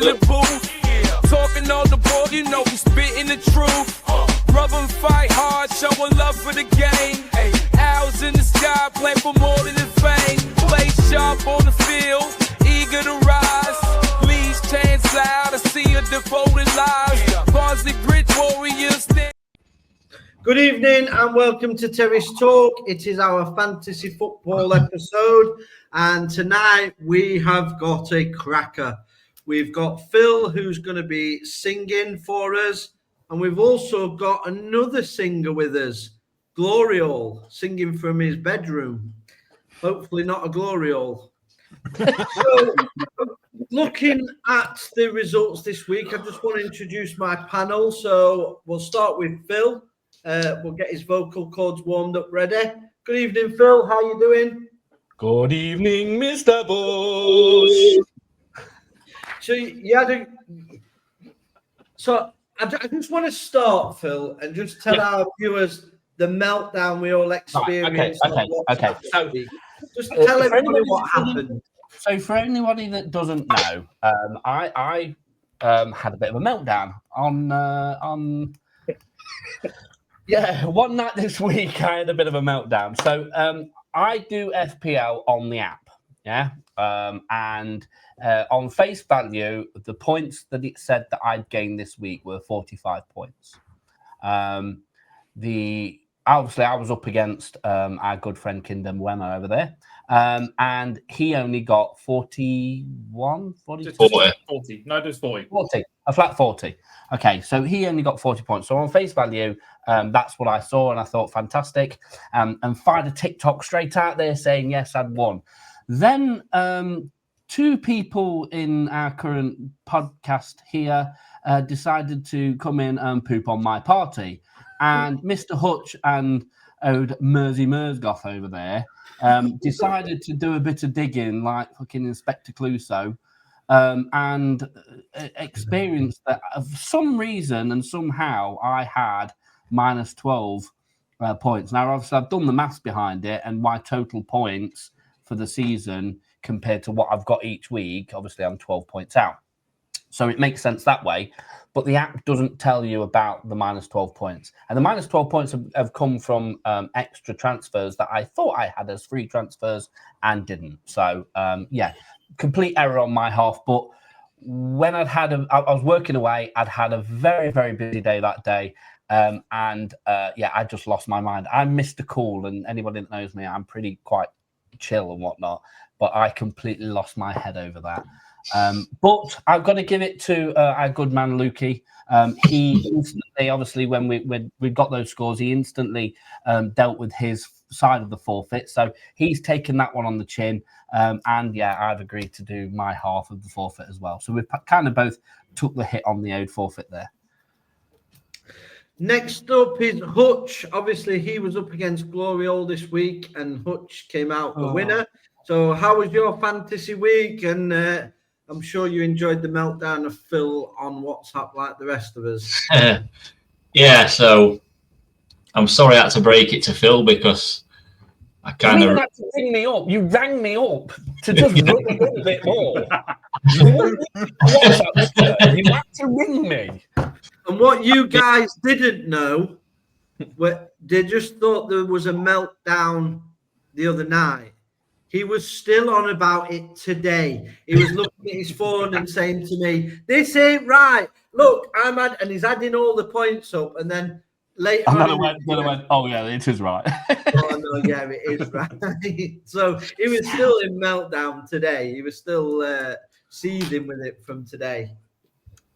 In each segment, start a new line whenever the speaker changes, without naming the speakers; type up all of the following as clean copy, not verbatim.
in the booth. Talking all the ball, you know we spitting the truth. Rub and fight hard, showing love for the game. Owls in the sky, play for more than the fame. Play sharp on the field, eager to rise. Leads chance loud, I see a devoted lives. Barnsley Bridge Warriors.
Good evening and welcome to Terrace Talk. It is our fantasy football episode, and tonight we have got a cracker. We've got Phil, who's going to be singing for us, and we've also got another singer with us, Gloriole, singing from his bedroom. Hopefully not a Gloriole. So, looking at the results this week, I just want to introduce my panel. So we'll start with Phil. We'll get his vocal cords warmed up ready. Good evening, Phil. How you doing?
Good evening, Mr. Bush.
I just want to start, Phil, and just tell our viewers the meltdown we all experienced.
Okay. So,
just tell everybody what happened.
So, for anybody that doesn't know, I had a bit of a meltdown on. Yeah, one night this week I had a bit of a meltdown. So I do FPL on the app, and on face value, the points that it said that I'd gained this week were 45 points. Obviously I was up against our good friend Kingdom Wemmer over there, and he only got 41, 40?
40. No, there's 40.
40, a flat 40. Okay, so he only got 40 points. So on face value, that's what I saw, and I thought fantastic, and fired a TikTok straight out there saying, yes, I'd won. Then two people in our current podcast here decided to come in and poop on my party. And Mr. Hutch and old Mersey Mersgoff over there decided to do a bit of digging like fucking Inspector Clouseau, and experienced that for some reason and somehow I had minus 12 points. Now, obviously, I've done the maths behind it, and my total points for the season compared to what I've got each week, obviously, I'm 12 points out. So it makes sense that way. But the app doesn't tell you about the minus 12 points. And the minus 12 points have come from extra transfers that I thought I had as free transfers and didn't. So, complete error on my half. But when I was working away, I'd had a very, very busy day that day. I just lost my mind. I'm Mr. Cool, and anybody that knows me, I'm pretty quite chill and whatnot. But I completely lost my head over that. But I've got to give it to our good man Lukey. He instantly, obviously, when we got those scores, he instantly dealt with his side of the forfeit. So he's taken that one on the chin. I've agreed to do my half of the forfeit as well. So we've kind of both took the hit on the owed forfeit there.
Next up is Hutch. Obviously, he was up against Gloriole this week, and Hutch came out the winner. So how was your fantasy week? And I'm sure you enjoyed the meltdown of Phil on WhatsApp like the rest of us.
So I'm sorry I had to break it to Phil because I kind of...
You had to ring me up. You rang me up to just run a little bit more. You had to ring me.
And what you guys didn't know, they just thought there was a meltdown the other night. He was still on about it today. He was looking at his phone and saying to me, "This ain't right. Look, and he's adding all the points up." And then later
on, I went, "Oh yeah, it is right."
Oh no, yeah, it is right. So he was still in meltdown today. He was still seething with it from today.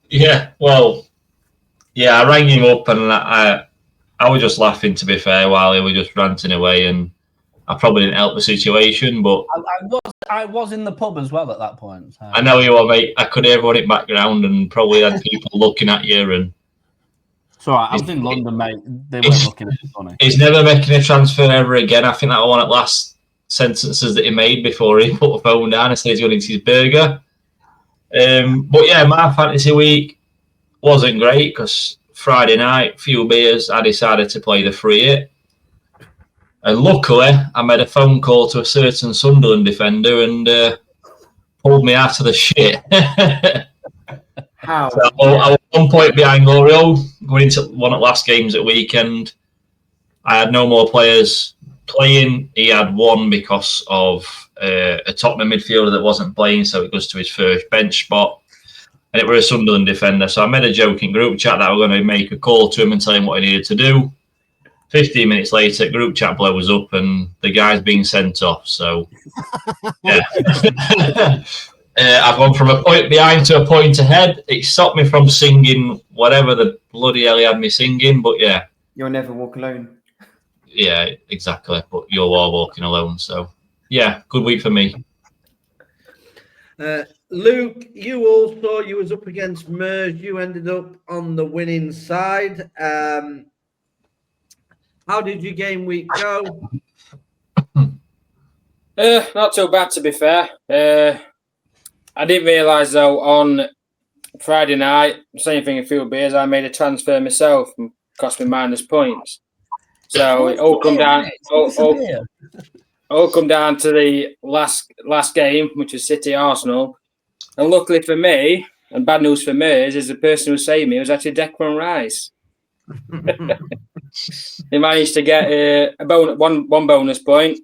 Yeah, well, yeah, I rang him up and I was just laughing, to be fair, while he was just ranting away, and I probably didn't help the situation, but
I was in the pub as well at that point. So.
I know you were, mate. I could hear everyone in the background and probably had people looking at you. And
it's all right. I was in London, mate. They weren't looking at me funny.
He's never making a transfer ever again. I think that was one of the last sentences that he made before he put the phone down and said he's going to his burger. But yeah, my fantasy week wasn't great because Friday night, few beers, I decided to play the free hit. And luckily, I made a phone call to a certain Sunderland defender and pulled me out of the shit.
How?
So I was 1 point behind L'Oreal going into one of the last games at weekend. I had no more players playing. He had one because of a Tottenham midfielder that wasn't playing, so it goes to his first bench spot. And it was a Sunderland defender. So I made a joke in group chat that I was going to make a call to him and tell him what he needed to do. 15 minutes later, group chat blows up and the guy's being sent off. So, yeah. I've gone from a point behind to a point ahead. It stopped me from singing whatever the bloody hell he had me singing. But, yeah.
You'll never walk alone.
Yeah, exactly. But you're all walking alone. So, yeah, good week for me.
Luke, you was up against Mers. You ended up on the winning side. How did your game week go?
Not too bad, to be fair. I didn't realise, though, on Friday night, same thing, a few beers, I made a transfer myself and cost me minus points. So it all come down. All come down to the last game, which was City Arsenal, and luckily for me, and bad news for Mers, is the person who saved me was actually Declan Rice. He managed to get one bonus point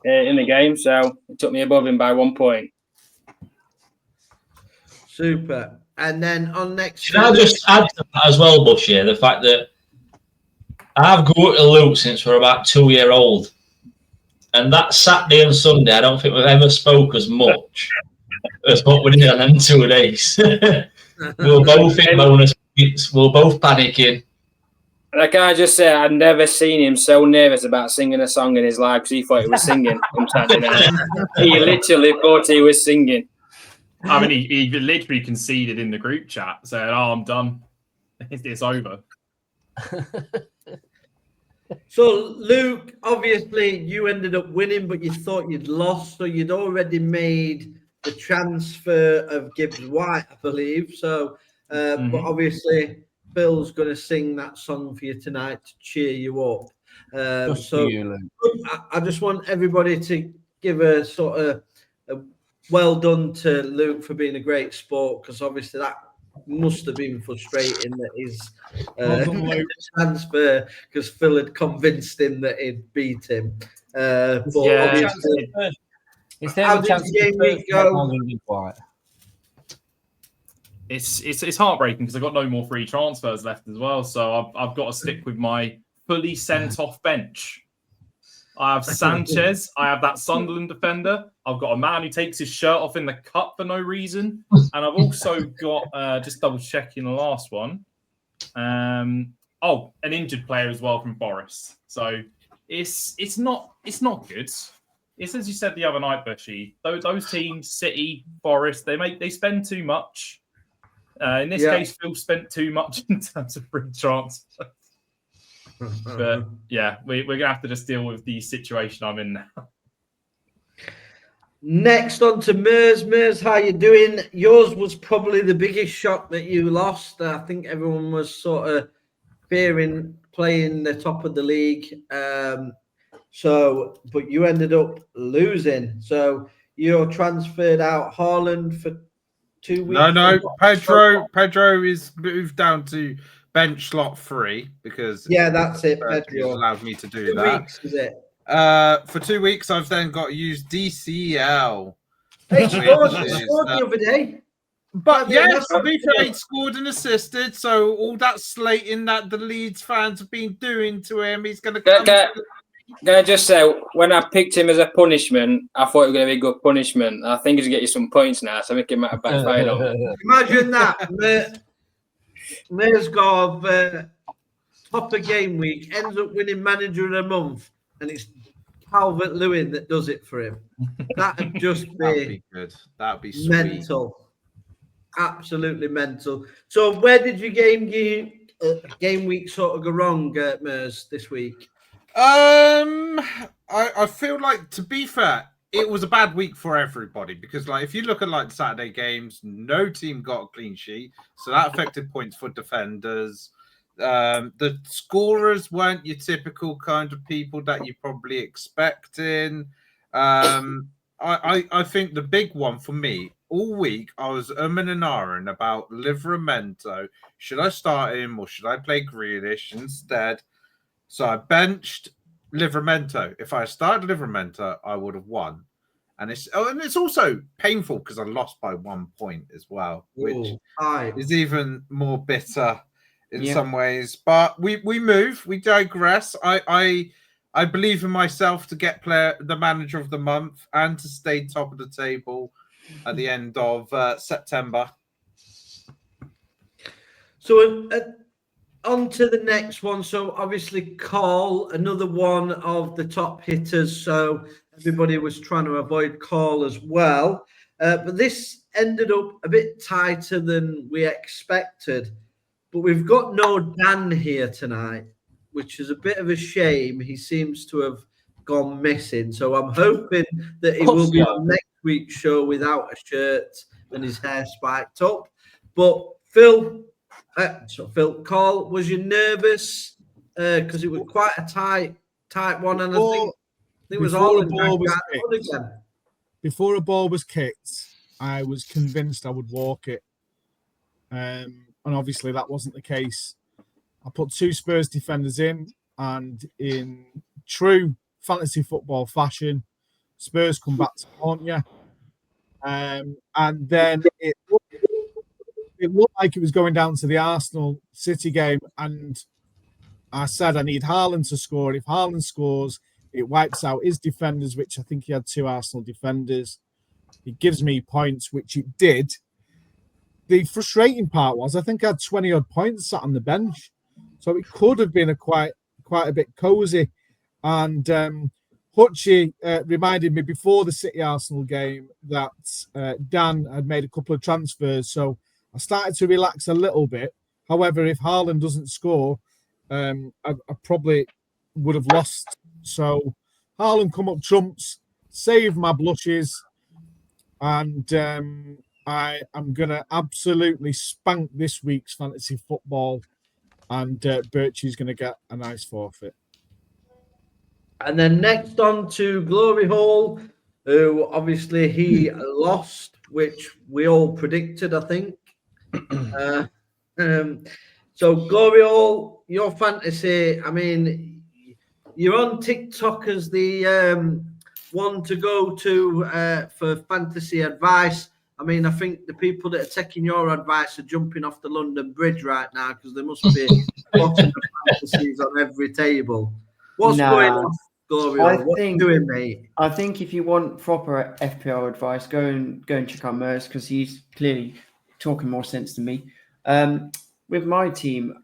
in the game, so it took me above him by 1 point.
Super. And then on next,
Can I just add to that as well, Bushy, the fact that I've gone to Luke since we're about 2 years old. And that Saturday and Sunday, I don't think we've ever spoke as much as what we did on them 2 days. We were both in bonus points. We were both panicking.
And I can't just say I'd never seen him so nervous about singing a song in his life because he thought he was singing on Saturday night. He literally thought he was singing.
I mean, he literally conceded in the group chat, saying, "Oh, I'm done. It's over."
So, Luke, obviously you ended up winning, but you thought you'd lost. So you'd already made the transfer of GW5, I believe. So, but obviously Phil's going to sing that song for you tonight to cheer you up. So you, I just want everybody to give a sort of a well done to Luke for being a great sport, because obviously that must have been frustrating that his transfer, because Phil had convinced him that he'd beat him. But
Yeah.
how did the game week go?
It's heartbreaking because I've got no more free transfers left as well. So I've got to stick with my fully sent off bench. I have Sanchez. I have that Sunderland defender. I've got a man who takes his shirt off in the cup for no reason. And I've also got, just double checking the last one. An injured player as well from Forest. So it's not good. It's as you said the other night, Bushy. Those teams, City, Forest, they spend too much. In this case, Phil spent too much in terms of free transfer. But yeah, we're going to have to just deal with the situation I'm in now.
Next on to Mers. Mers, how you doing? Yours was probably the biggest shock that you lost. I think everyone was sort of fearing playing the top of the league. But you ended up losing. So you're transferred out Haaland for 2 weeks.
No. Pedro is moved down to bench slot 3 because
that's it. Pedro
allowed me to do
2
that.
weeks, is it?
For 2 weeks, I've then got to use DCL.
He scored the other day.
But yes, to be fair, he scored and assisted. So all that slating that the Leeds fans have been doing to him, he's going to come.
Can I just say, when I picked him as a punishment, I thought it was going to be a good punishment. I think he's going to get you some points now, so I think it might have backfired on him.
Imagine that. May's got top of game week, ends up winning manager of the month, and it's Calvert-Lewin that does it for him. That'd just be
good. That'd be sweet.
Mental. Absolutely mental. So where did your game week sort of go wrong, Mers, this week?
I feel like, to be fair, it was a bad week for everybody because, like, if you look at like Saturday games, no team got a clean sheet, so that affected points for defenders. The scorers weren't your typical kind of people that you're probably expecting. I think the big one for me all week I was umming and ahhing about Livramento. Should I start him or should I play Grealish instead? So I benched Livramento. If I started Livramento, I would have won. And it's also painful because I lost by 1 point as well, which is even more bitter in some ways. But we move, we digress. I believe in myself to get the manager of the month and to stay top of the table at the end of September.
So on to the next one. So obviously Call, another one of the top hitters. So everybody was trying to avoid Call as well. But this ended up a bit tighter than we expected. But we've got no Dan here tonight, which is a bit of a shame. He seems to have gone missing. So I'm hoping that he will be on next week's show without a shirt and his hair spiked up. But Phil, Call, was you nervous? Because it was quite a tight one. And I think it was all
before a ball was kicked, I was convinced I would walk it. And obviously that wasn't the case. I put 2 Spurs defenders in, and in true fantasy football fashion, Spurs come back to haunt you. And then it looked like it was going down to the Arsenal City game, and I said I need Haaland to score. If Haaland scores, it wipes out his defenders, which I think he had 2 Arsenal defenders. It gives me points, which it did. The frustrating part was I think I had 20-odd points sat on the bench. So it could have been quite a bit cosy. And Hutchie reminded me before the City-Arsenal game that Dan had made a couple of transfers. So I started to relax a little bit. However, if Haaland doesn't score, I probably would have lost. So Haaland come up trumps, saved my blushes, and I am going to absolutely spank this week's fantasy football, and Birchie's going to get a nice forfeit.
And then next on to Glory Hall, who obviously he lost, which we all predicted, I think. So Glory Hall, your fantasy, I mean, you're on TikTok as the one to go to for fantasy advice. I mean, I think the people that are taking your advice are jumping off the London Bridge right now because there must be lots of fantasies on every table. What's going on, Glory? What are you doing, mate?
I think if you want proper FPL advice, go and check out Mers because he's clearly talking more sense than me. With my team,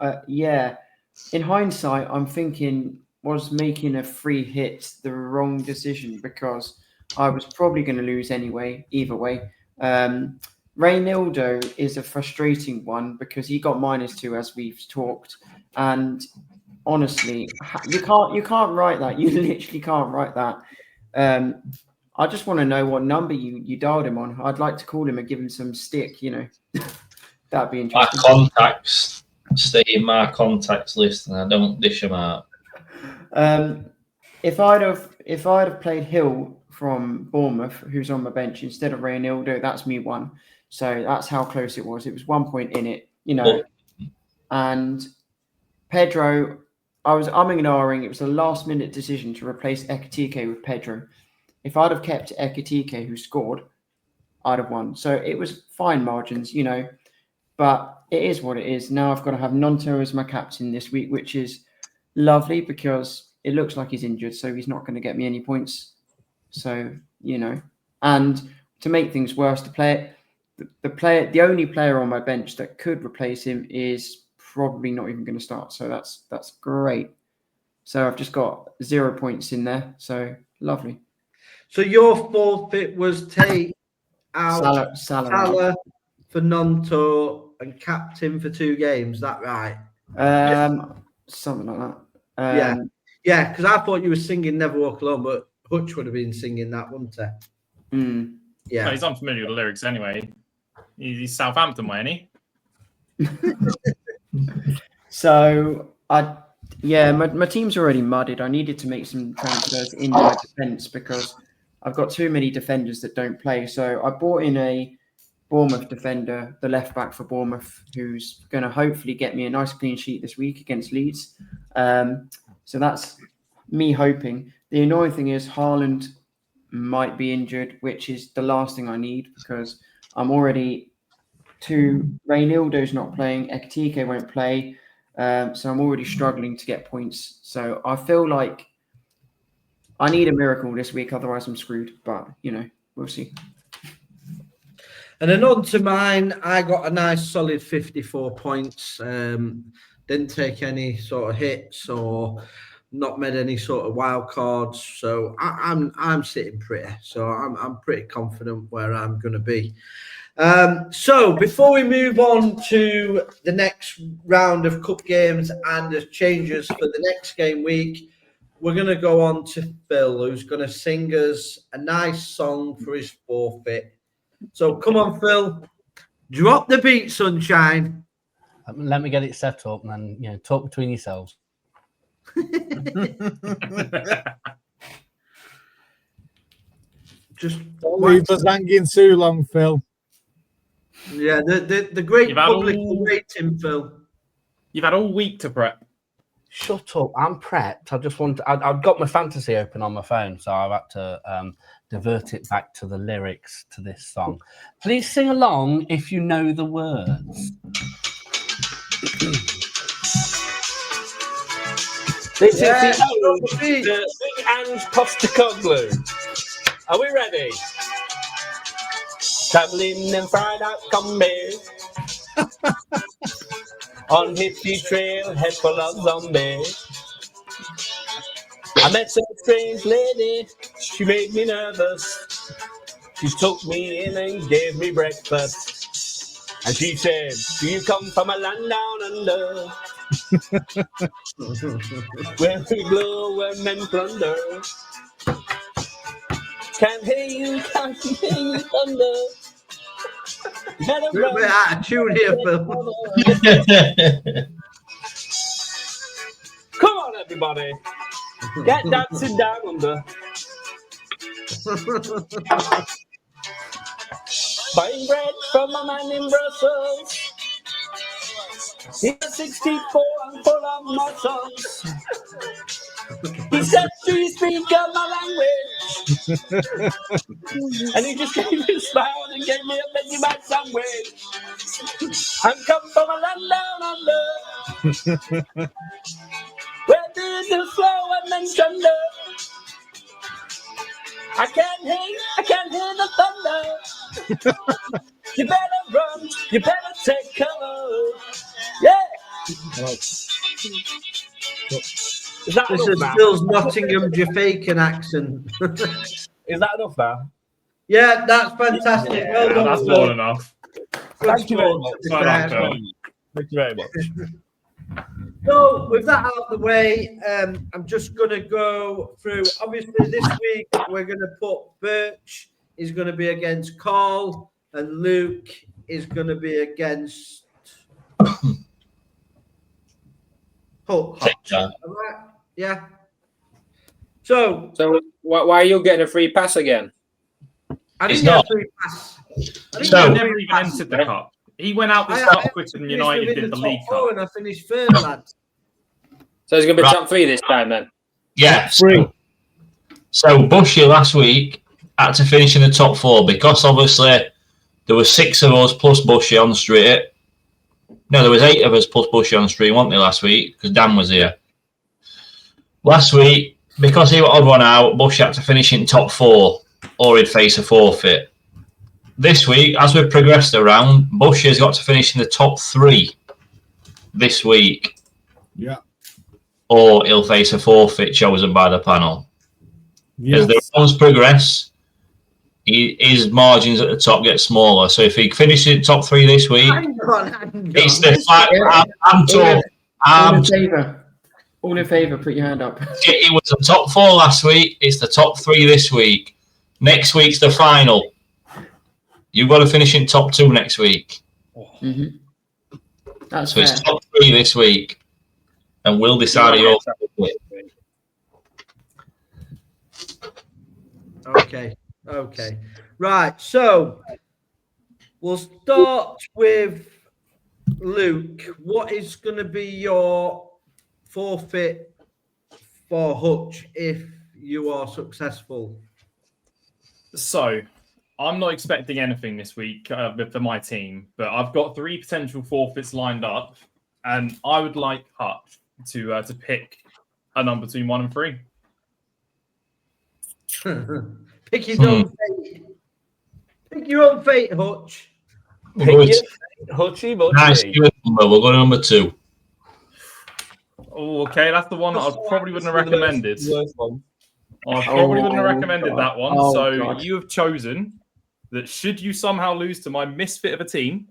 in hindsight, I'm thinking was making a free hit the wrong decision because I was probably going to lose anyway, either way. Reynaldo is a frustrating one because he got -2 as we've talked, and honestly, you can't write that. You literally can't write that. I just want to know what number you dialed him on. I'd like to call him and give him some stick. That'd be interesting.
My contacts stay in my contacts list, and I don't dish them out.
If I'd have played Hill from Bournemouth, who's on my bench, instead of Reynaldo, that's me one. So that's how close it was. It was 1 point in it, And Pedro, I was umming and ahhing. It was a last-minute decision to replace Ekitike with Pedro. If I'd have kept Ekitike, who scored, I'd have won. So it was fine margins, But it is what it is. Now I've got to have Nonto as my captain this week, which is lovely because it looks like he's injured, so he's not going to get me any points. So, and to make things worse, the only player on my bench that could replace him is probably not even going to start. So that's great. So I've just got 0 points in there. So lovely.
So your forfeit was take out Salah for Nonto and captain for 2 games. Is that right?
Something like that.
Yeah, because I thought you were singing Never Walk Alone, but Hutch would have been singing that, wouldn't he? Yeah.
No, he's unfamiliar with the lyrics anyway. He's Southampton, ain't he?
So my team's already mudded. I needed to make some transfers in my defence because I've got too many defenders that don't play. So I bought in a Bournemouth defender, the left back for Bournemouth, who's going to hopefully get me a nice clean sheet this week against Leeds. So that's me hoping. The annoying thing is Haaland might be injured, which is the last thing I need because I'm already Reynildo's not playing, Ekitike won't play, so I'm already struggling to get points. So I feel like I need a miracle this week, otherwise I'm screwed. But we'll see.
And then on to mine, I got a nice solid 54 points. Didn't take any sort of hits or not made any sort of wild cards. So I'm sitting pretty. So I'm pretty confident where I'm going to be. So before we move on to the next round of cup games and the changes for the next game week, we're going to go on to Phil, who's going to sing us a nice song for his forfeit. So come on, Phil, drop the beat, sunshine.
Let me get it set up and then talk between yourselves.
Just
Don't leave us hanging too long, Phil.
Yeah, the great public waiting, Phil.
You've had all week to prep.
Shut up! I'm prepped. I've got my fantasy open on my phone, so I've had to divert it back to the lyrics to this song. Please sing along if you know the words. This is the ode to Ange Postecoglou. Are we ready? Traveling in fried out combi on hippie trail, head full of zombies. I met a strange lady, she made me nervous. She took me in and gave me breakfast. And she said, do you come from a land down under? Where we blow and men plunder. Can't hear you thunder.
We're a bit out of tune here, Phil.
Come on, everybody. Get dancing down under. Buying bread from a man in Brussels. He's 64 and full of muscles. He said, do you speak my language? And he just gave me a smile and gave me a Veggie Bag sandwich. I'm come from a land down under, where there's flow and then thunder. I can't hear the thunder. You better run, you better take cover. Yeah. Is that
This
enough
is
now?
Phil's Nottingham Jamaican accent.
Is that enough now?
Yeah, that's fantastic.
Yeah,
well done,
That's
Phil.
more than enough.
Thank you very much.
Well done, Phil.
Thank you very much.
So, with that out of the way, I'm just going to go through. Obviously, this week we're going to put Birch is going to be against Carl, and Luke is going to be against Hutch. Right? Yeah. So
why are you getting a free pass again?
I
It's
didn't get
not.
a free pass. I didn't
He
get a
never
free
even
pass.
entered the cup. He went out this
I
cup quicker than
finished
United
within
did the
top
League
four
Cup.
and I finished third, lads.
So it's going to be
Right.
top three this time then?
Yeah.
Free.
So Bushy last week had to finish in the top four because obviously there were 6 of us plus Bushy on the street. No, there was 8 of us plus Bushy on the street, weren't there, last week? Because Dan was here. Last week, because he was odd one out, Bushy had to finish in top 4 or he'd face a forfeit. This week, as we've progressed around, Bushy has got to finish in the top 3 this week.
Yeah.
Or he'll face a forfeit chosen by the panel.
Yes.
As the rounds progress, his margins at the top get smaller. So if he finishes in top 3 this week,
Hang on.
it's the fact
Yeah.
I'm told.
All in favour, put your hand up.
It was the top 4 last week. It's the top 3 this week. Next week's the final. You've got to finish in top 2 next week.
Mm-hmm. That's
So
fair.
it's top 3 this week, and we'll decide your.
Okay. Right. So We'll start with Luke. What is going to be your forfeit for Hutch if you are successful?
So, I'm not expecting anything this week for my team, but I've got 3 potential forfeits lined up, and I would like Hutch to pick a number between 1 and 3.
Pick his own fate. Pick your own fate, Hutch.
Hutchy,
Nice. We'll go to number 2.
Oh, okay, that's the one that I probably wouldn't have recommended. I probably wouldn't have recommended that one.
God.
You have chosen that should you somehow lose to my misfit of a team,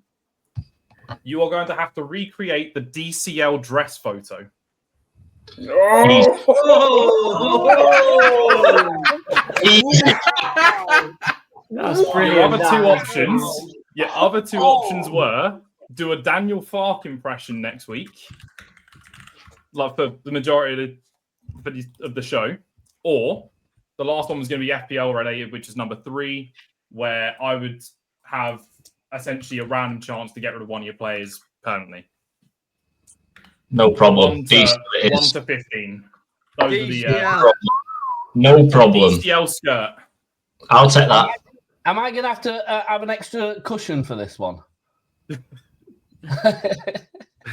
you are going to have to recreate the DCL dress photo.
That's
Your
brilliant.
other two options were do a Daniel Fark impression next week, like for the majority of the show, or the last one was going to be FPL related, which is number 3, where I would have essentially a random chance to get rid of one of your players permanently.
No problem.
1 to 15. Those are the
no problem.
DCL skirt.
I'll take that.
Am I going to have to have an extra cushion for this one?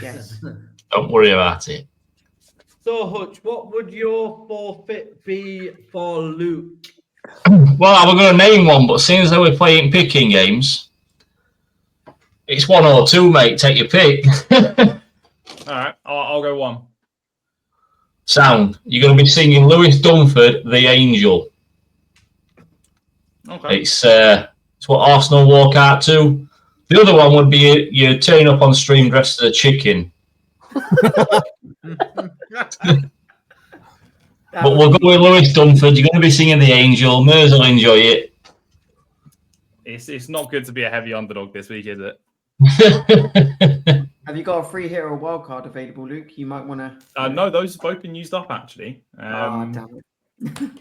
Yes.
Don't worry about it.
So, Hutch, what would your forfeit be for Luke?
Well, I was going to name one, but seeing as though we're playing picking games, it's 1 or 2, mate. Take your pick.
All right, I'll go 1.
Sound. You're going to be singing Lewis Dunford, The Angel.
Okay.
It's what Arsenal walk out to. The other one would be you turn up on stream dressed as a chicken. But we'll go with Lewis Dunford. You're going to be singing The Angel. Mers will enjoy it.
It's not good to be a heavy underdog this week, is it?
Have you got a free hit or a wild card available, Luke? You might want to.
No, those have both been used up, actually.
Damn it.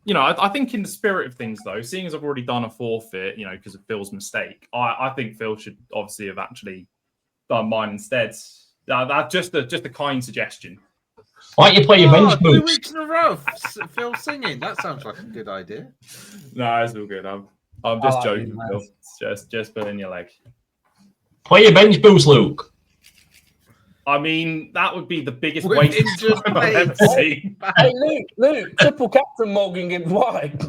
You know, I think in the spirit of things, though, seeing as I've already done a forfeit, you know, because of Phil's mistake, I think Phil should obviously have actually done mine instead. That's just a kind suggestion.
Why don't you play your bench
2
boost?
weeks in a row, Phil singing. That sounds like a good idea.
No, it's all good. I'm just
like
joking,
you,
Phil. Just pulling your leg.
Play your bench boost, Luke.
I mean, that would be the biggest
With
waste
injured
of time I've ever
mates.
seen.
Hey, Luke, triple captain Morgan Gibbs White.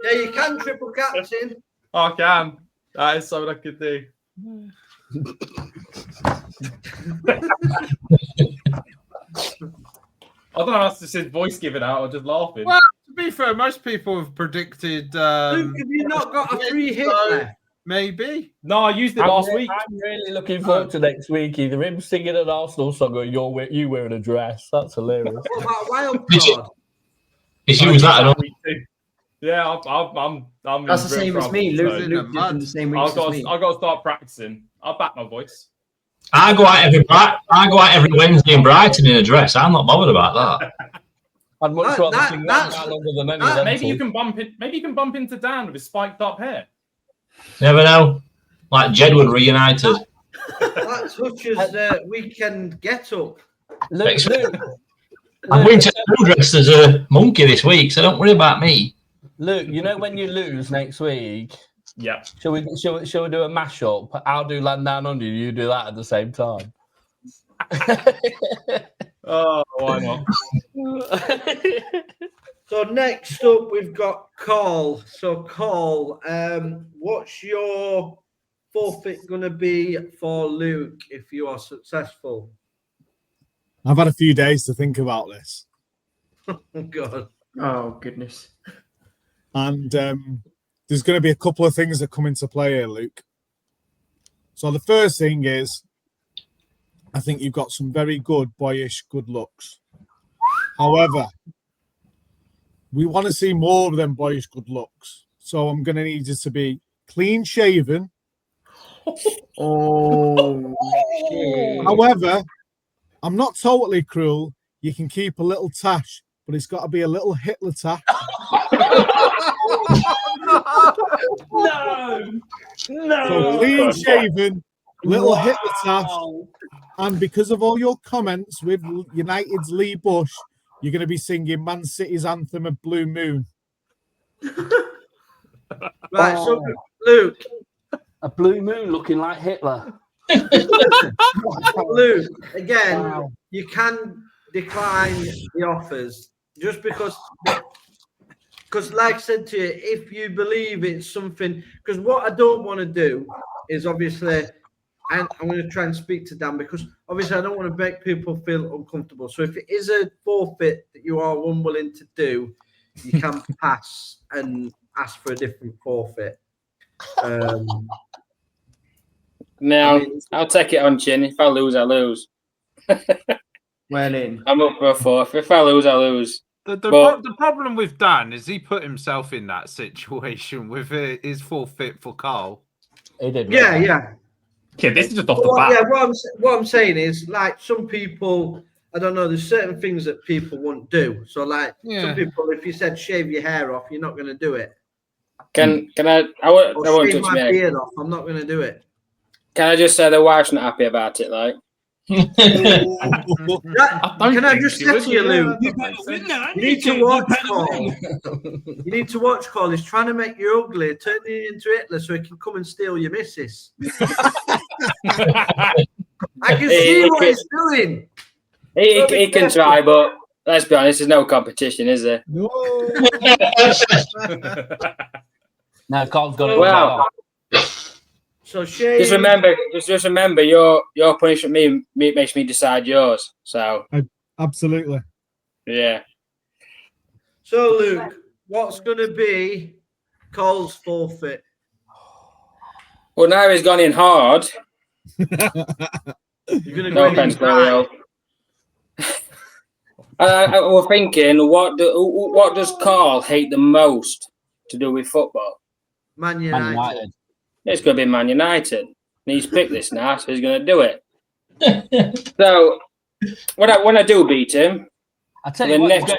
Yeah, you can triple captain.
I can. That is something I could do. I don't know if that's just his voice giving out or just laughing.
Well, to be fair, most people have predicted.
Luke, have you not got a free hit there?
Maybe.
No, I used it last week.
I'm really looking forward to next week. Either him singing an Arsenal song or you wearing a dress. That's hilarious.
What about wild card?
It's you, that, and
Week 2. Yeah, I'm
That's the
in real
same as
trouble,
me.
so
Luke did in the same weeks as me.
I've got to start practicing. I'll back my voice.
I go out every Wednesday in Brighton in a dress. I'm not bothered about that.
I'd much rather sing that
that's-
longer than any of them.
Maybe you can bump into Dan with his spiked up hair.
Never know. Like Jedward reunited.
That's Hutch's weekend get up.
Luke,
I'm going to dressed as a monkey this week, so don't worry about me.
Luke, you know when you lose next week,
Yeah.
shall we do a mashup? I'll do Land Down Under, you do that at the same time.
Oh, why not?
So next up, we've got Call. So Call, what's your forfeit going to be for Luke if you are successful?
I've had a few days to think about this.
Oh, God.
Oh, goodness.
And there's going to be a couple of things that come into play here, Luke. So the first thing is, I think you've got some very good, boyish, good looks. However, we want to see more of them boyish, good looks. So I'm going to need you to be clean shaven.
Oh, shit.
However, I'm not totally cruel. You can keep a little tash, but it's got to be a little Hitler tash. So clean shaven, little Hitler task, and because of all your comments with United's Lee Bush, you're going to be singing Man City's anthem of Blue Moon.
Right, so Luke,
A blue moon looking like Hitler.
Luke, again, you can decline the offers just because, like I said to you, if you believe it's something, because what I don't want to do is obviously, and I'm going to try and speak to Dan because obviously I don't want to make people feel uncomfortable. So if it is a forfeit that you are unwilling to do, you can pass and ask for a different forfeit.
No,
I mean,
I'll take it on chin. If I lose, I lose.
Well in.
I'm up for a fourth. If I lose, I lose.
The problem with Dan is he put himself in that situation with his forfeit for Carl.
He did.
yeah,
really.
yeah.
Yeah, this is just off the
Well,
bat.
yeah, what I'm saying is, like, some people, I don't know, there's certain things that people won't do. So, like, some people, if you said shave your hair off, you're not going to do it.
Can I? I won't
Or shave
touch
my
me.
beard off, I'm not going to do it.
Can I just say the wife's not happy about it? Like,
Can I just say to you, Lou, you need to watch Cole. You need to watch Cole. He's trying to make you ugly, turn you into Hitler so he can come and steal your missus. I can see what he's doing.
he can try, but let's be honest, there's no competition, is there?
No.
No, Cole's got it.
Well,
So shave.
just remember, your punishment makes me decide yours. So
Absolutely.
yeah.
So Luke, what's going to be Cole's forfeit?
Well, now he's gone in hard.
You're going to
No
go in
offense,
dry.
Mario. I was thinking, what does Carl hate the most to do with football?
Man
Man
United.
United.
It's going to be Man United. And he's picked this now, so he's going to do it. So when I do beat him,
I tell
for
you
the
what,
next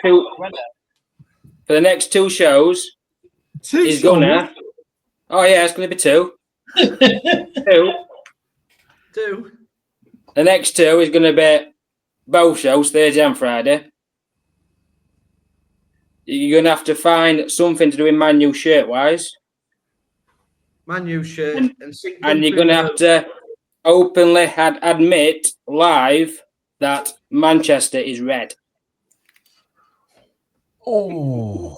for the next two shows, he's gonna. Oh yeah, it's going to be two.
Two.
The next two is going to be both shows, Thursday and Friday. You're going to have to find something to do in Man U shirt-wise.
Man U shirt.
And you're going to have to openly admit live that Manchester is red.
Oh.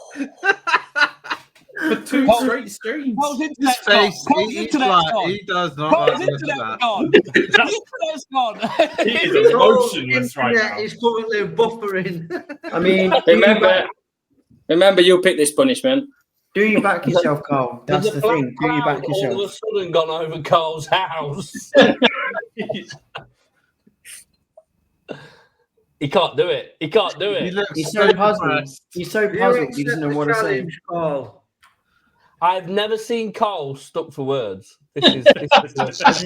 For two straight streams.
Cole's
His
internet's
face,
gone. Cole's internet's gone.
he does not
Cole's
like to look at
internet's
that.
gone. His internet's gone.
He is emotionless right
Yeah,
now.
he's currently buffering.
I mean,
Remember, you picked this punishment.
do you back yourself, Carl? That's
There's
the
a black
thing. Do you back
cloud all of a
yourself?
sudden gone over Cole's house. He can't do it. He can't do
He
it.
looks
He's so puzzled.
depressed.
He's so
You
puzzled. He
accept
doesn't know
the
what to say.
challenge, Cole.
I've never seen Cole stuck for words. This is
Has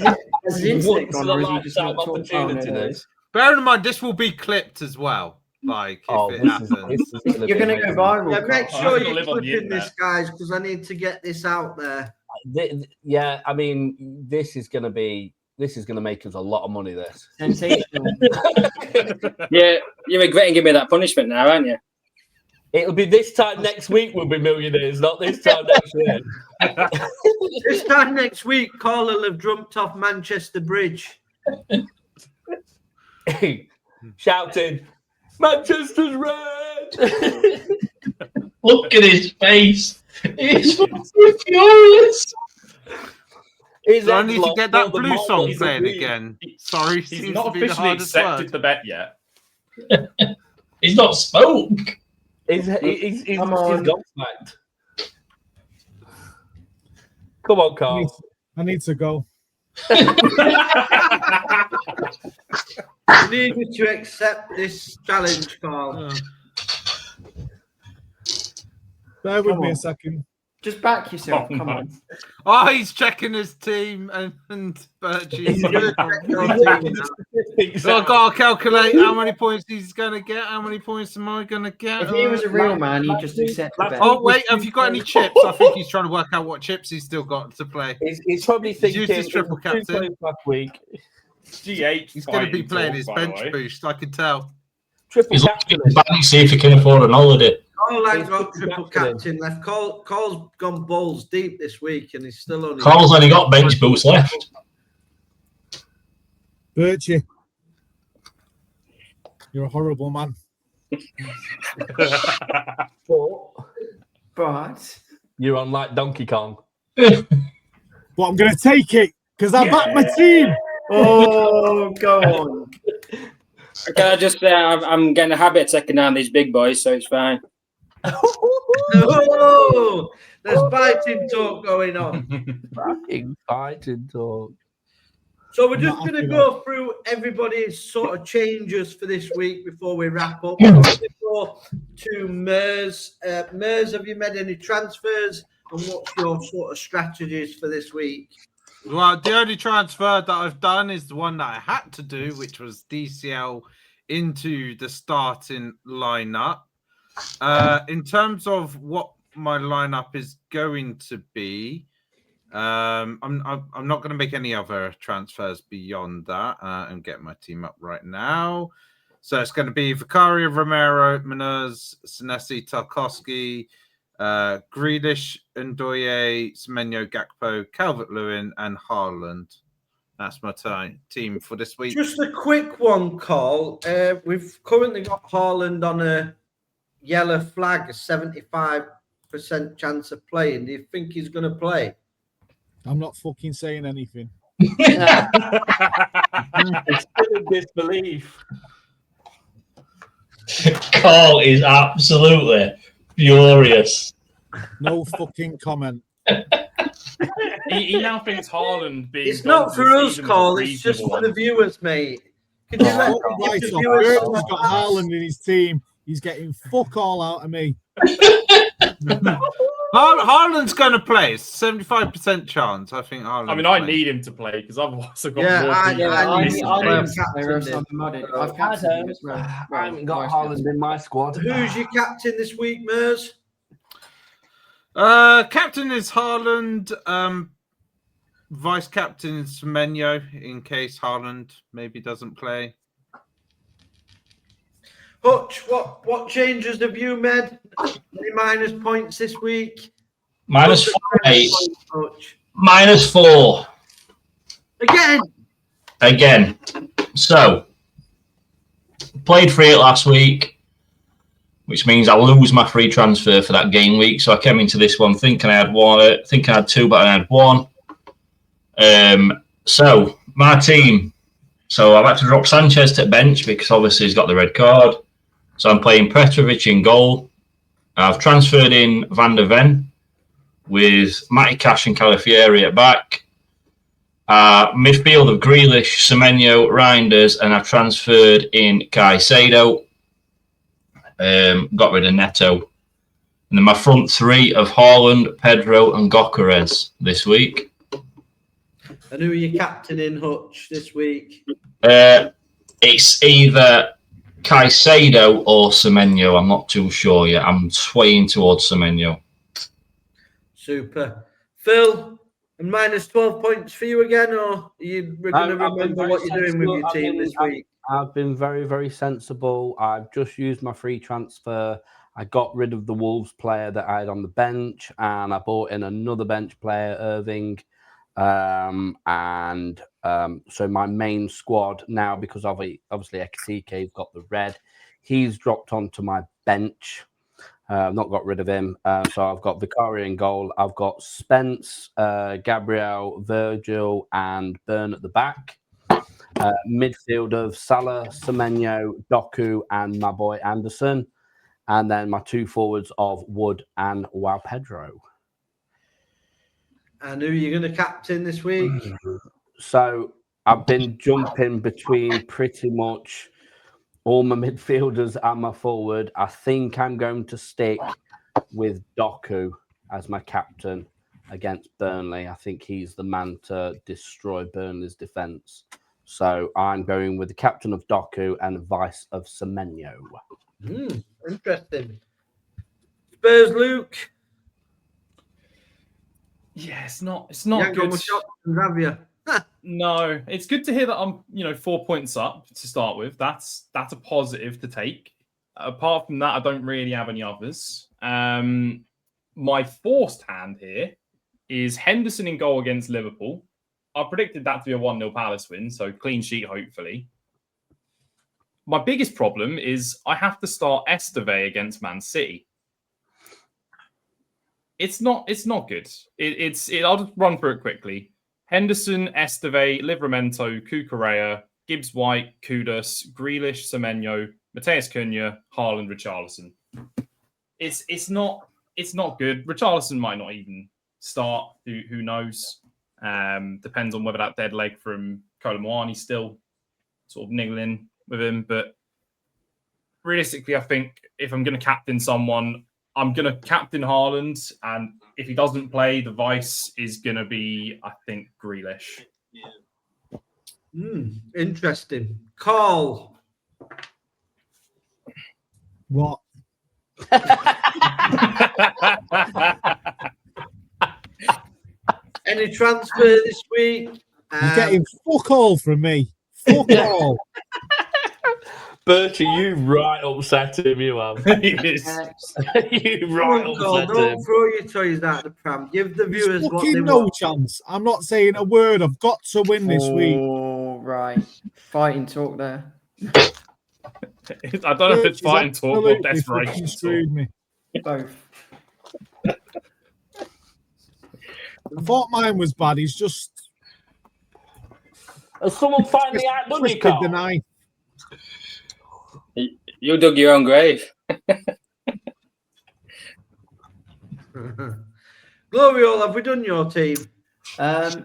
his internet
once in
gone,
a
or is he just
lifetime
not talking? Oh, no,
opportunity.
no.
This.
Bear in mind, this will be clipped as well. Like,
Oh,
if it
this
happens.
is
You're going to go viral.
Yeah, make
Carl.
sure
gonna
you're
live on the
clipping this,
internet.
guys, because I need to get this out there.
Yeah, I mean, this is going to make us a lot of money. This.
Sensational.
Yeah, you're regretting giving me that punishment now, aren't you?
It'll be this time next week we'll be millionaires, not this time next year.
This time next week, Cole will have jumped off Manchester Bridge.
Shouting, Manchester's red!
Look at his face. He's fucking furious.
His
So I
head's
need to
lost
get that
more than
blue
mine
song
is
playing
green.
again. Sorry,
He's
seems
not
to be the
officially
hardest
accepted
word.
the bet yet.
He's not spoke.
He's
Come on.
gobsmacked. Come on, Carl.
I need to go.
You need me to accept this challenge, Carl.
Bear with
Come
me
on.
a second.
Just back yourself.
Oh,
Come
no.
on.
Oh, he's checking his team and Birchie's.
Your team now.
So I've got to calculate how many points he's going to get. How many points am I going to get?
If he was a real man, he'd just accept the bet.
Oh, wait. Have you got any chips? I think he's trying to work out what chips he's still got to play.
He's probably thinking
used his triple captain.
last week.
GH.
He's going to be playing his bench boost, I can tell.
Triple
He's
captain.
looking back to see if he can afford an holiday.
Cole ain't got triple captain left. Cole's gone balls deep this week, and he's still only.
Cole's only got bench boost left.
Birchie, you're a horrible man.
But
You're on like Donkey Kong.
But I'm going to take it because I back my team.
oh, go on.
Can I just say I'm getting a habit of taking down these big boys, so it's fine.
Oh, there's fighting talk going on.
Fighting talk.
So we're just going to go through everybody's sort of changes for this week before we wrap up. So we're going to go to Mers. Mers, have you made any transfers? And what's your sort of strategies for this week?
Well, the only transfer that I've done is the one that I had to do, which was DCL into the starting lineup. In terms of what my lineup is going to be, I'm not going to make any other transfers beyond that and get my team up right now. So it's going to be Vicario, Romero, Menez, Senesi, Tarkowski, Grealish, Ndoye, Semenyo, Gakpo, Calvert-Lewin, and Haaland. That's my team for this week.
Just a quick one, Carl. We've currently got Haaland on a yellow flag, a 75% chance of playing. Do you think he's going to play?
I'm not fucking saying anything.
It's still in disbelief.
Cole is absolutely furious.
No fucking comment.
He now thinks Haaland being.
It's not for us, Carl. It's just for the viewers, mate. Could you let
Right
the
off.
viewers
Birchie's got Haaland in his team. He's getting fuck all out of me.
Haaland's going to play. It's 75% chance. I think Haaland.
I mean, I need him to play because otherwise I've got
Yeah,
more
I
people
need
missing
him to
games.
I've captained him as well.
I haven't got Haaland in my squad.
Who's your captain this week, Mers?
Captain is Haaland. Vice captain is Semenyo in case Haaland maybe doesn't play.
Hutch, what changes have you made? Any minus points this week?
-4,
Hutch.
-4.
Again.
So, played free it last week, which means I'll lose my free transfer for that game week. So I came into this one thinking I had one, thinking I had two, but I had one. So my team. So I've had to drop Sanchez to bench because obviously he's got the red card. So I'm playing Petrovic in goal. I've transferred in Van der Ven with Matty Cash and Calafieri at back. Midfield of Grealish, Semenyo, Reinders, and I've transferred in Caicedo. Got rid of Neto. And then my front three of Haaland, Pedro, and Gokares this week.
And who are you captaining, Hutch, this week?
It's either Caicedo or Semenyo. I'm not too sure yet. I'm swaying towards Semenyo.
Super. Phil, and minus 12 points for you again, or are you going to remember what you're doing with your team this week?
I've been very, very sensible. I've just used my free transfer. I got rid of the Wolves player that I had on the bench, and I bought in another bench player, Irving. So my main squad now, because obviously Ekatike's got the red, he's dropped onto my bench. I've not got rid of him. So I've got Vicario in goal. I've got Spence, Gabriel, Virgil, and Byrne at the back. Midfield of Salah, Semenyo, Doku, and my boy Anderson. And then my two forwards of Wood and Wow Pedro.
And who are you going to captain this week?
So I've been jumping between pretty much all my midfielders and my forward. I think I'm going to stick with Doku as my captain against Burnley. I think he's the man to destroy Burnley's defence. So I'm going with the captain of Doku and vice of Semenyo.
Interesting. Spurs, Luke.
Yeah, it's not
You ain't got
good.
much options, have you?
No, it's good to hear that I'm 4 points up to start with. That's a positive to take. Apart from that, I don't really have any others. My forced hand here is Henderson in goal against Liverpool. I predicted that to be a 1-0 Palace win, so clean sheet, hopefully. My biggest problem is I have to start Esteve against Man City. It's not good. I'll just run through it quickly. Henderson, Esteve, Livramento, Cucurella, Gibbs-White, Kudus, Grealish, Semenyo, Mateus Cunha, Haaland, Richarlison. It's not good. Richarlison might not even start. Who knows? Depends on whether that dead leg from Kolomuani's still sort of niggling with him. But realistically, I think if I'm going to captain someone, I'm going to captain Haaland. And if he doesn't play, the vice is going to be, I think, Grealish.
Interesting. Carl.
What?
Any transfer this week?
You're getting fuck all from me. Fuck all.
Bertie, you right upset him, you have. You right upset
Don't
him.
throw your toys out the pram. Give the viewers
There's
what they
fucking no
want.
chance. I'm not saying a word. I've got to win this week.
Oh, right. Fighting talk there.
I don't know if it's fighting talk or
Absolutely
desperation
fucking
talk.
screwed me.
Both.
I thought mine was bad. He's just
Has someone finally outdone me,
twisted
Carl?
the knife.
You dug your own grave.
Gloriole, have we done your team?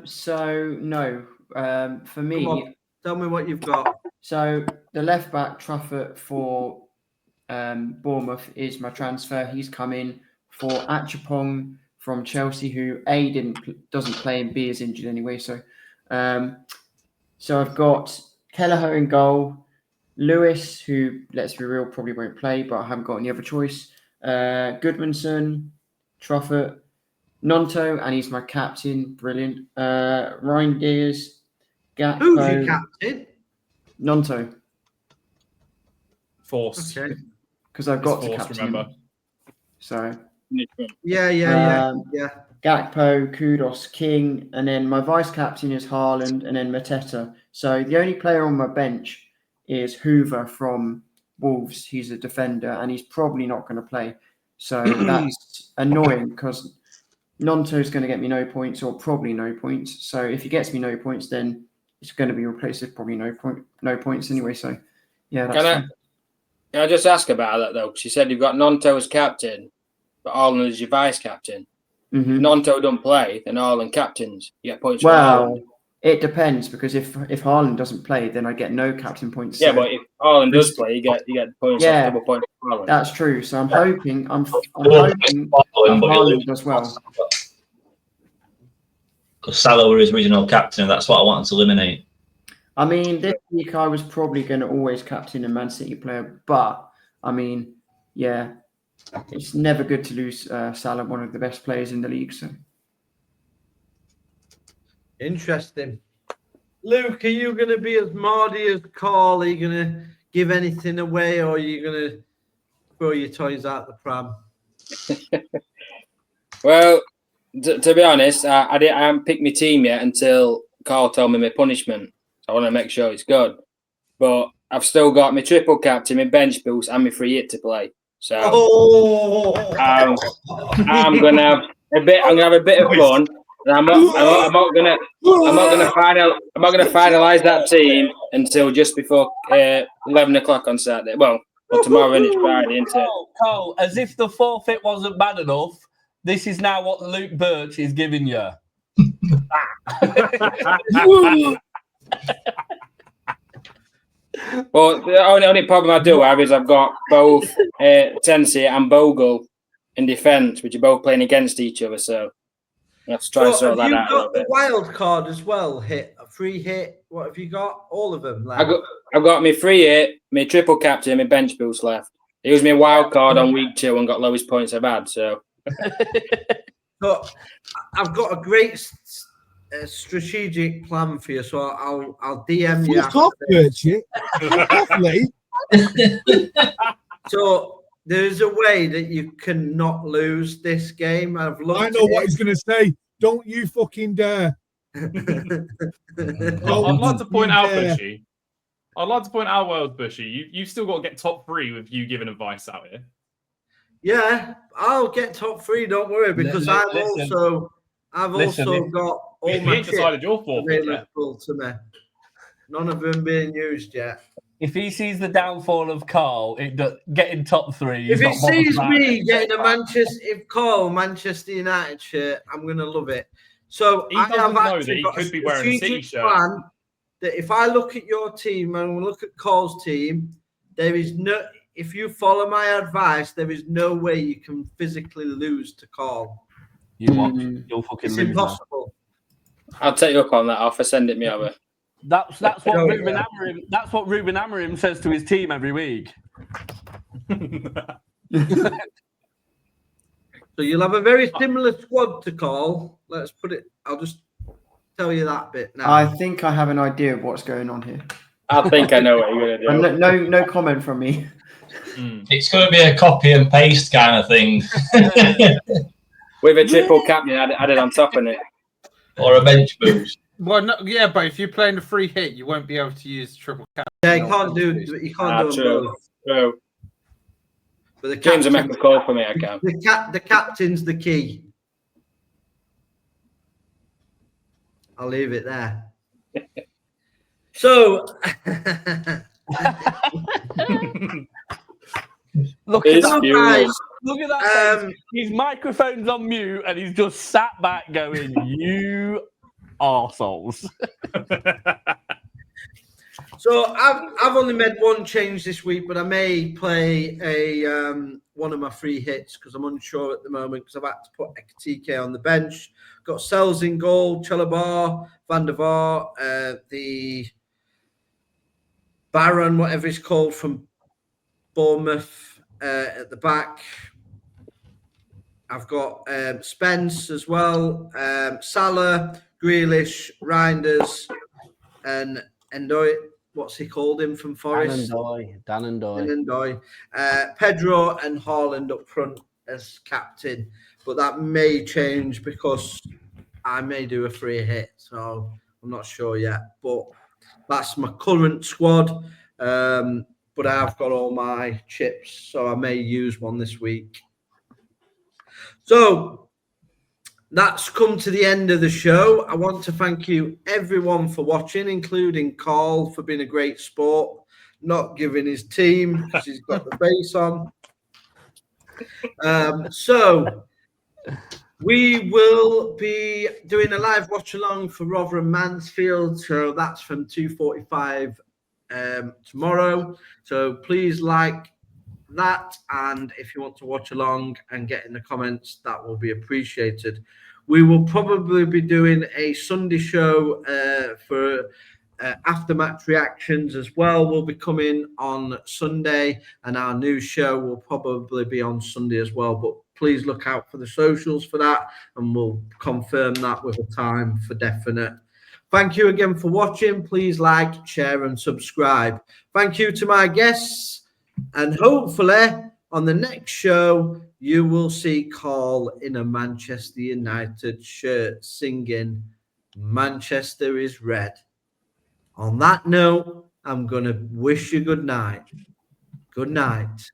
So no. For me,
Come on, tell me what you've got.
so the left back Trafford for Bournemouth is my transfer. He's come in for Achapong from Chelsea, who doesn't play and B is injured anyway. So I've got Kelleher in goal, Lewis, who, let's be real, probably won't play, but I haven't got any other choice. Goodmanson, Trafford, Nonto, and he's my captain. Brilliant. Ryan Diaz, Gakpo.
Who's your captain?
Nonto,
Forced.
Okay.
because I've got
It's
to
forced,
captain
remember.
him. So
Yeah.
Gakpo, Kudos, King, and then my vice captain is Haaland, and then Mateta. So the only player on my bench is Hoover from Wolves. He's a defender, and he's probably not going to play. So that's annoying because Nonto's going to get me no points, or probably no points. So if he gets me no points, then it's going to be replaced with probably no points anyway. So yeah, that's fine.
Can I just ask about that though? She said you've got Nonto as captain, but Haaland is your vice captain.
Mm-hmm.
If Nonto don't play, then Haaland captains. You get points.
Well, it depends, because if Haaland doesn't play, then I get no captain points.
Yeah,
So
but if Haaland does play, you get points.
Yeah.
Double points. For Haaland.
that's true. So I'm hoping Haaland does well.
Because Salah was his original captain, and that's what I wanted to eliminate.
I mean, this week I was probably going to always captain a Man City player, but I mean, yeah, it's never good to lose Salah, one of the best players in the league. So
Interesting. Luke, are you going to be as Mardy as Carl? Are you going to give anything away, or are you going to throw your toys out the pram?
Well, to be honest, I haven't picked my team yet until Carl told me my punishment. I want to make sure it's good. But I've still got my triple captain, my bench boost, and my free hit to play. So I'm gonna have a bit. I'm gonna have a bit of fun. And I'm not gonna finalize that team until just before 11 o'clock on Saturday. Well, tomorrow and it's Friday, isn't it?
Cole, as if the forfeit wasn't bad enough, this is now what Luke Birch is giving you.
Well, the only problem I do have is I've got both Tensi and Bogle in defence, which are both playing against each other. So you have to try and sort that out a little
Have you got the
bit.
wild card as well? A free hit. What have you got? All of them.
I've got my free hit, my triple captain, and my bench boost left. He was my wild card on week 2 and got lowest points I've had. So
I've got a great strategic plan for you. So I'll DM you.
Fuck off, Birchie. Fuck off, Lee.
So there's a way that you cannot lose this game.
I know what he's going to say. Don't you fucking dare.
I'd like to point out, Bushy. I'd like to point out, World Bushy, you've still got to get top 3 with you giving advice out here.
Yeah, I'll get top 3. Don't worry, because I've also got all my
decided your forfeit
available to me. None of them being used yet.
If he sees the downfall of Carl, getting top 3.
If he sees me getting a Manchester United shirt, I'm gonna love it. So
he
I have
know
actually
that he
got
could
a
be wearing a City
strategic
shirt.
plan that if I look at your team and we look at Carl's team, there is no. If you follow my advice, there is no way you can physically lose to Carl.
You'll fucking
It's
lose.
impossible.
I'll take you up on that offer. Send it me over.
That's what Ruben Amorim. That's what Ruben Amorim says to his team every week.
So you'll have a very similar squad to Carl. Let's put it. I'll just tell you that bit now.
I think I have an idea of what's going on here.
I think I know what you're going to do.
No comment from me.
It's going to be a copy and paste kind of thing.
With a triple captain added on top of it.
Or a bench boost.
Well, no, yeah, but if you're playing a free hit, you won't be able to use triple captain.
Yeah, you can't do them both.
True.
But the
James will make a call for me, I can.
The captain's the key. I'll leave it there. So
Look at that. Look at that. His microphone's on mute and he's just sat back going, "You arseholes."
So I've only made one change this week, but I may play one of my free hits because I'm unsure at the moment because I've had to put Ekatike on the bench. Got Sells in goal, Chalabar, Van der Vaart, the Baron, whatever he's called, from Bournemouth at the back. I've got Spence as well, Salah, Grealish, Reinders, and Endoy. What's he called him from Forest?
Dan and Doy.
Pedro and Haaland up front as captain, but that may change because I may do a free hit, so I'm not sure yet. But that's my current squad. But I've got all my chips, so I may use one this week. So that's come to the end of the show. I want to thank you, everyone, for watching, including Carl for being a great sport, not giving his team because he's got the face on. So we will be doing a live watch along for Rotherham Mansfield. So that's from 2:45 tomorrow. So please like that, and if you want to watch along and get in the comments, that will be appreciated. We will probably be doing a Sunday show for aftermatch reactions as well. Will be coming on Sunday, and our new show will probably be on Sunday as well. But please look out for the socials for that, and we'll confirm that with a time for definite. Thank you again for watching. Please like, share, and subscribe. Thank you to my guests. And hopefully on the next show, you will see Carl in a Manchester United shirt singing "Manchester is Red." On that note, I'm going to wish you good night. Good night.